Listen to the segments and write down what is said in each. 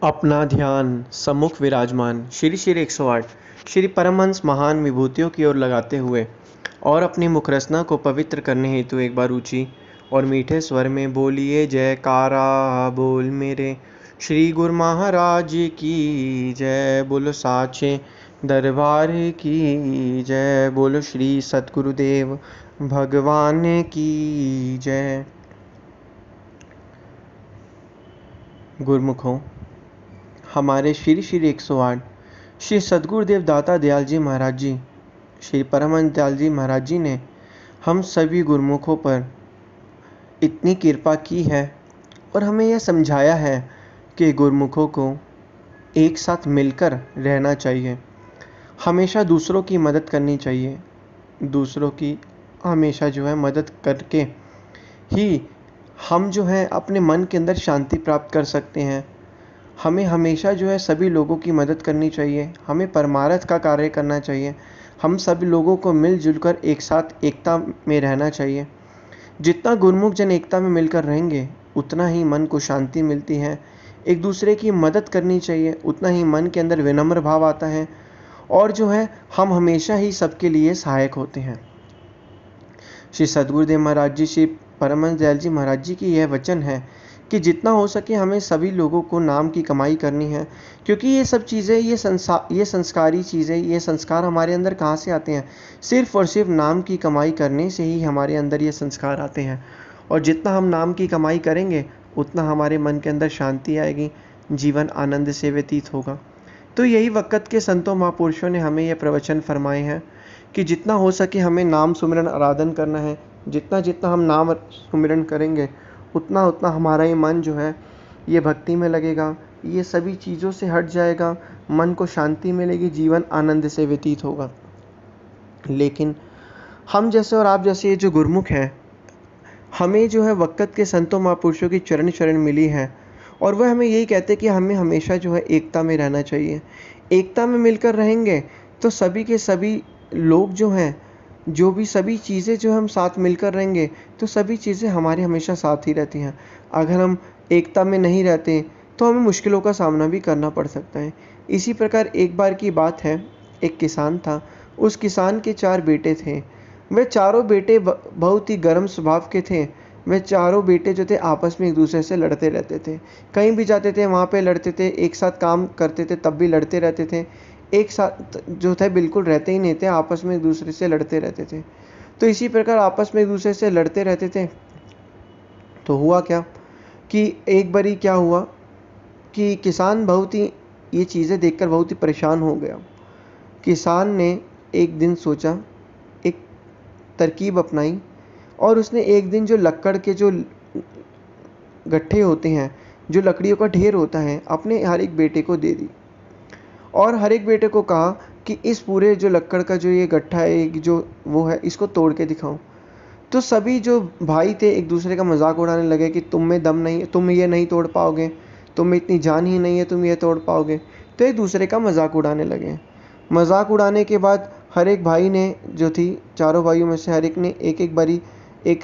अपना ध्यान सम्मुख विराजमान श्री श्री 108 श्री परमहंस महान विभूतियों की ओर लगाते हुए और अपनी मुखरसना को पवित्र करने हेतु एक बार ऊंची और मीठे स्वर में बोलिए जयकारा बोल मेरे श्री गुरु महाराज की जय। बोलो साचे दरबार की जय। बोलो श्री सतगुरुदेव भगवान की जय। गुरुमुखों, हमारे श्री श्री 108 श्री सद्गुरुदेव दाता दयाल जी महाराज जी, श्री परमहंस दयाल जी महाराज जी ने हम सभी गुरुमुखों पर इतनी कृपा की है और हमें यह समझाया है कि गुरुमुखों को एक साथ मिलकर रहना चाहिए, हमेशा दूसरों की मदद करनी चाहिए। दूसरों की हमेशा मदद करके ही हम अपने मन के अंदर शांति प्राप्त कर सकते हैं। हमें हमेशा सभी लोगों की मदद करनी चाहिए, हमें परमार्थ का कार्य करना चाहिए, हम सभी लोगों को मिलजुल कर एक साथ एकता में रहना चाहिए। जितना गुरुमुख जन एकता में मिलकर रहेंगे उतना ही मन को शांति मिलती है। एक दूसरे की मदद करनी चाहिए, उतना ही मन के अंदर विनम्र भाव आता है और हम हमेशा ही सबके लिए सहायक होते हैं। श्री सद्गुरुदेव महाराज जी, श्री परमहंस दयाल जी महाराज जी की यह वचन है कि जितना हो सके हमें सभी लोगों को नाम की कमाई करनी है, क्योंकि ये सब चीज़ें, ये संस्कारी चीज़ें, ये संस्कार हमारे अंदर कहाँ से आते हैं? सिर्फ और सिर्फ नाम की कमाई करने से ही हमारे अंदर ये संस्कार आते हैं। और जितना हम नाम की कमाई करेंगे उतना हमारे मन के अंदर शांति आएगी, जीवन आनंद से व्यतीत होगा। तो यही वक़्त के संतों महापुरुषों ने हमें यह प्रवचन फरमाए हैं कि जितना हो सके हमें नाम सुमिरन आराधन करना है। जितना जितना हम नाम सुमिरन करेंगे उतना उतना हमारा ये मन ये भक्ति में लगेगा, ये सभी चीज़ों से हट जाएगा, मन को शांति मिलेगी, जीवन आनंद से व्यतीत होगा। लेकिन हम जैसे और आप जैसे ये जो गुरुमुख हैं, हमें वक़्त के संतों महापुरुषों की चरण शरण मिली है और वह हमें यही कहते हैं कि हमें हमेशा एकता में रहना चाहिए। एकता में मिलकर रहेंगे तो सभी के सभी लोग जो भी सभी चीज़ें हम साथ मिलकर रहेंगे तो सभी चीज़ें हमारे हमेशा साथ ही रहती हैं। अगर हम एकता में नहीं रहते तो हमें मुश्किलों का सामना भी करना पड़ सकता है। इसी प्रकार एक बार की बात है, एक किसान था। उस किसान के 4 बेटे थे। वे चारों बेटे बहुत ही गर्म स्वभाव के थे। वे चारों बेटे थे आपस में एक दूसरे से लड़ते रहते थे। कहीं भी जाते थे वहाँ पे लड़ते थे, एक साथ काम करते थे तब भी लड़ते रहते थे। एक साथ थे बिल्कुल रहते ही नहीं थे, आपस में एक दूसरे से लड़ते रहते थे। तो इसी प्रकार आपस में एक दूसरे से लड़ते रहते थे। तो हुआ क्या कि एक बारी क्या हुआ कि किसान बहुत ही ये चीज़ें देखकर बहुत ही परेशान हो गया। किसान ने एक दिन सोचा, एक तरकीब अपनाई और उसने एक दिन जो लक्कड़ के जो गट्ठे होते हैं, जो लकड़ियों का ढेर होता है, अपने हर एक बेटे को दे दी और हर एक बेटे को कहा कि इस पूरे जो लक्कड़ का जो ये गट्ठा है, जो वो है, इसको तोड़ के दिखाओ। तो सभी जो भाई थे एक दूसरे का मजाक उड़ाने लगे कि तुम में दम नहीं है, तुम ये नहीं तोड़ पाओगे, तुम में इतनी जान ही नहीं है, तुम ये तोड़ पाओगे। तो एक दूसरे का मजाक उड़ाने लगे। मजाक उड़ाने के बाद हर एक भाई ने जो थी, चारों भाइयों में से हर एक ने एक एक बारी एक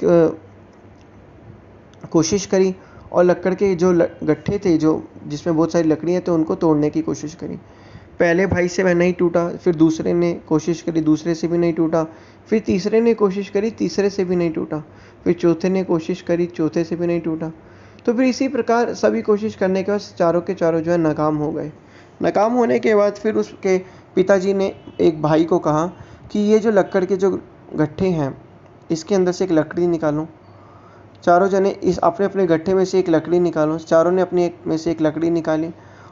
कोशिश करी और लक्कड़ के जो गट्ठे थे, जो जिसमें बहुत सारी लकड़ियाँ थे, उनको तोड़ने की कोशिश करी। पहले भाई से वह नहीं टूटा, फिर दूसरे ने कोशिश करी, दूसरे से भी नहीं टूटा, फिर तीसरे ने कोशिश करी, तीसरे से भी नहीं टूटा, फिर चौथे ने कोशिश करी, चौथे से भी नहीं टूटा। तो फिर इसी प्रकार सभी कोशिश करने के बाद चारों के चारों नाकाम हो गए। नाकाम होने के बाद फिर उसके पिताजी ने एक भाई को कहा कि ये जो लक्कड़ के जो गट्ठे हैं, इसके अंदर से एक लकड़ी निकालो। चारों जने इस अपने अपने गट्ठे में से एक लकड़ी निकालो। चारों ने अपने में से एक लकड़ी निकाली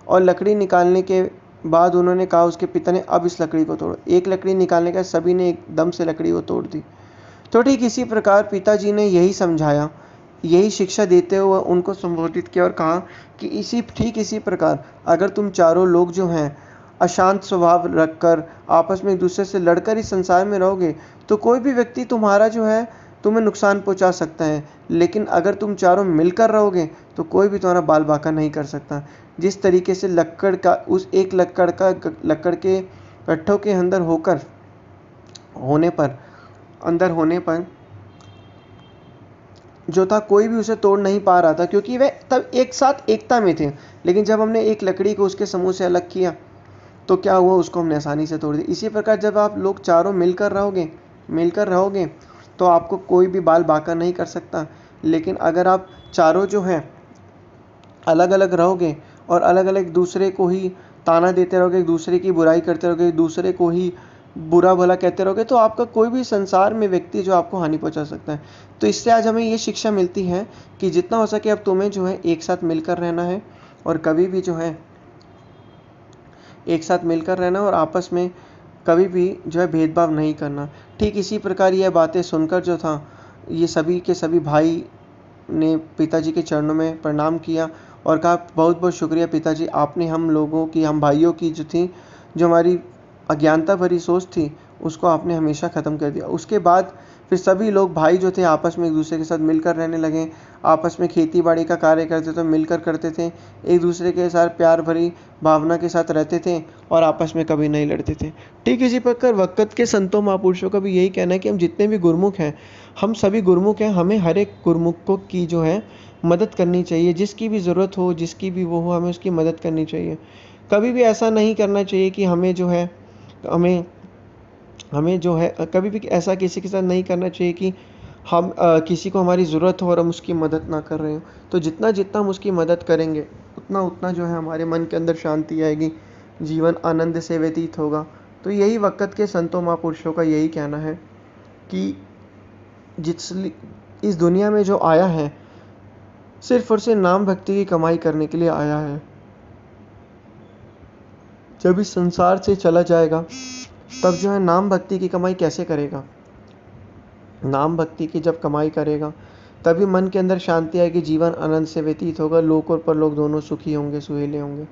और लकड़ी निकालने के बाद उन्होंने कहा, उसके पिता ने, अब इस लकड़ी को तोड़ो। एक लकड़ी निकालने का सभी ने एकदम से लकड़ी को तोड़ दी। तो ठीक इसी प्रकार पिताजी ने यही समझाया, यही शिक्षा देते हुए उनको संबोधित किया और कहा कि इसी प्रकार अगर तुम चारों लोग जो हैं अशांत स्वभाव रखकर आपस में एक दूसरे से लड़कर इस संसार में रहोगे तो कोई भी व्यक्ति तुम्हारा तुम्हें नुकसान पहुंचा सकता है, लेकिन अगर तुम चारों मिलकर रहोगे तो कोई भी तुम्हारा बाल बाका नहीं कर सकता। जिस तरीके से लक्कड़ का उस एक लक्कड़ के गट्ठों के अंदर होने पर जो था कोई भी उसे तोड़ नहीं पा रहा था, क्योंकि वे तब एक साथ एकता में थे। लेकिन जब हमने एक लकड़ी को उसके समूह से अलग किया तो क्या हुआ, उसको हमने आसानी से तोड़ दिया। इसी प्रकार जब आप लोग चारों मिलकर रहोगे तो आपको कोई भी बाल बांका नहीं कर सकता। लेकिन अगर आप चारों जो हैं अलग अलग रहोगे और अलग अलग दूसरे को ही ताना देते रहोगे, एक दूसरे की बुराई करते रहोगे, एक दूसरे को ही बुरा भला कहते रहोगे, तो आपका कोई भी संसार में व्यक्ति जो आपको हानि पहुंचा सकता है। तो इससे आज हमें ये शिक्षा मिलती है कि जितना हो सके अब तुम्हें जो है एक साथ मिलकर रहना है और कभी भी जो है एक साथ मिलकर रहना और आपस में कभी भी जो है भेदभाव नहीं करना। ठीक इसी प्रकार यह बातें सुनकर जो था ये सभी के सभी भाई ने पिताजी के चरणों में प्रणाम किया और कहा, बहुत बहुत शुक्रिया पिताजी, आपने हम लोगों की, हम भाइयों की जो थी, जो हमारी अज्ञानता भरी सोच थी, उसको आपने हमेशा ख़त्म कर दिया। उसके बाद फिर सभी लोग भाई जो थे आपस में एक दूसरे के साथ मिलकर रहने लगे। आपस में खेती बाड़ी का कार्य करते तो मिलकर करते थे, एक दूसरे के साथ प्यार भरी भावना के साथ रहते थे और आपस में कभी नहीं लड़ते थे। ठीक इसी प्रकार वक़्त के संतों महापुरुषों का भी यही कहना है कि हम जितने भी गुरुमुख हैं, हम सभी गुरुमुख हैं, हमें हर एक गुरुमुख को की जो है मदद करनी चाहिए। जिसकी भी ज़रूरत हो, जिसकी भी वो हो, हमें उसकी मदद करनी चाहिए। कभी भी ऐसा नहीं करना चाहिए कि हमें जो है कभी भी ऐसा किसी के साथ नहीं करना चाहिए कि हम किसी को हमारी ज़रूरत हो और हम उसकी मदद ना कर रहे हो। तो जितना जितना हम उसकी मदद करेंगे उतना उतना जो है हमारे मन के अंदर शांति आएगी, जीवन आनंद से व्यतीत होगा। तो यही वक़्त के संतों महापुरुषों का यही कहना है कि जिस इस दुनिया में जो आया है सिर्फ और सिर्फ नाम भक्ति की कमाई करने के लिए आया है। जब इस संसार से चला जाएगा तब जो है नाम भक्ति की कमाई कैसे करेगा। नाम भक्ति की जब कमाई करेगा तभी मन के अंदर शांति आएगी, जीवन आनंद से व्यतीत होगा, लोक और परलोक दोनों सुखी होंगे, सुहेले होंगे।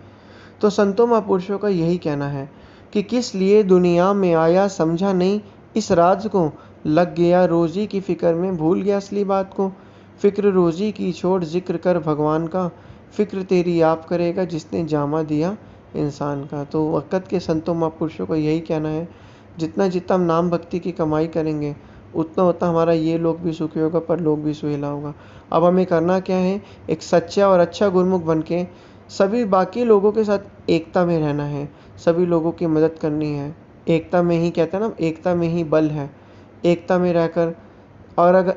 तो संतों महापुरुषों का यही कहना है कि किस लिए दुनिया में आया समझा नहीं इस राज को, लग गया रोजी की फिक्र में भूल गया असली बात को। फिक्र रोजी की छोड़ जिक्र कर भगवान का, फिक्र तेरी आप करेगा जिसने जामा दिया इंसान का। तो वक़्त के संतों महापुरुषों का यही कहना है, जितना जितना हम नाम भक्ति की कमाई करेंगे उतना उतना हमारा ये लोक भी सुखी होगा, पर लोक भी सुहेला होगा। अब हमें करना क्या है, एक सच्चा और अच्छा गुरुमुख बन के सभी बाकी लोगों के साथ एकता में रहना है, सभी लोगों की मदद करनी है। एकता में ही कहते हैं ना, एकता में ही बल है। एकता में रहकर और अगर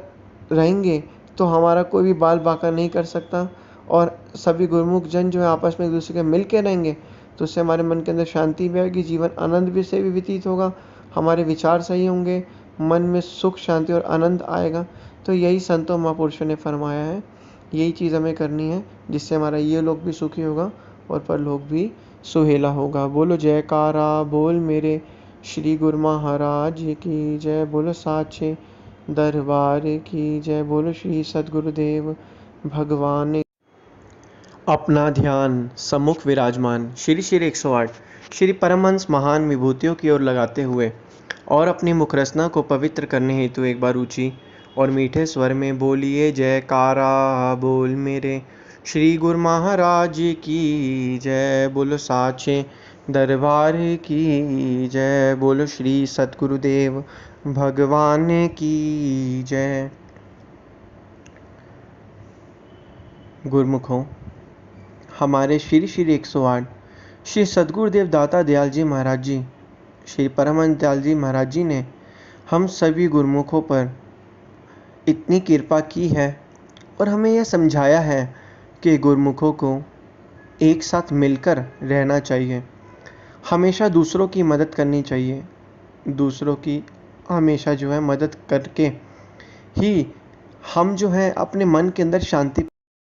रहेंगे तो हमारा कोई भी बाल बांका नहीं कर सकता और सभी गुरुमुख जन जो है आपस में एक दूसरे के मिल के रहेंगे तो उससे हमारे मन के अंदर शांति भी आएगी, जीवन आनंद भी से भी व्यतीत होगा, हमारे विचार सही होंगे, मन में सुख शांति और आनंद आएगा। तो यही संतों महापुरुषों ने फरमाया है, यही चीज़ हमें करनी है जिससे हमारा ये लोक भी सुखी होगा और परलोक भी सुहेला होगा। बोलो जयकारा बोल मेरे श्री गुरु महाराज की जय, बोलो साचे दरबार की जय, बोलो श्री सद्गुरुदेव भगवान। अपना ध्यान सम्मुख विराजमान श्री श्री 108 श्री परमहंस महान विभूतियों की ओर लगाते हुए और अपनी मुखरसना को पवित्र करने हेतु एक बार ऊंची और मीठे स्वर में बोलिए जयकारा बोल मेरे श्री गुरु महाराज की जय, बोलो साचे दरबार की जय, बोलो श्री सद्गुरुदेव भगवान की जय। गुरुमुखों, हमारे श्री श्री 108 श्री सद्गुरुदेव दाता दयाल जी महाराज जी, श्री परमहंस दयाल जी महाराज जी ने हम सभी गुरुमुखों पर इतनी कृपा की है और हमें यह समझाया है कि गुरुमुखों को एक साथ मिलकर रहना चाहिए, हमेशा दूसरों की मदद करनी चाहिए, दूसरों की हमेशा जो है मदद करके ही हम जो है अपने मन के अंदर शांति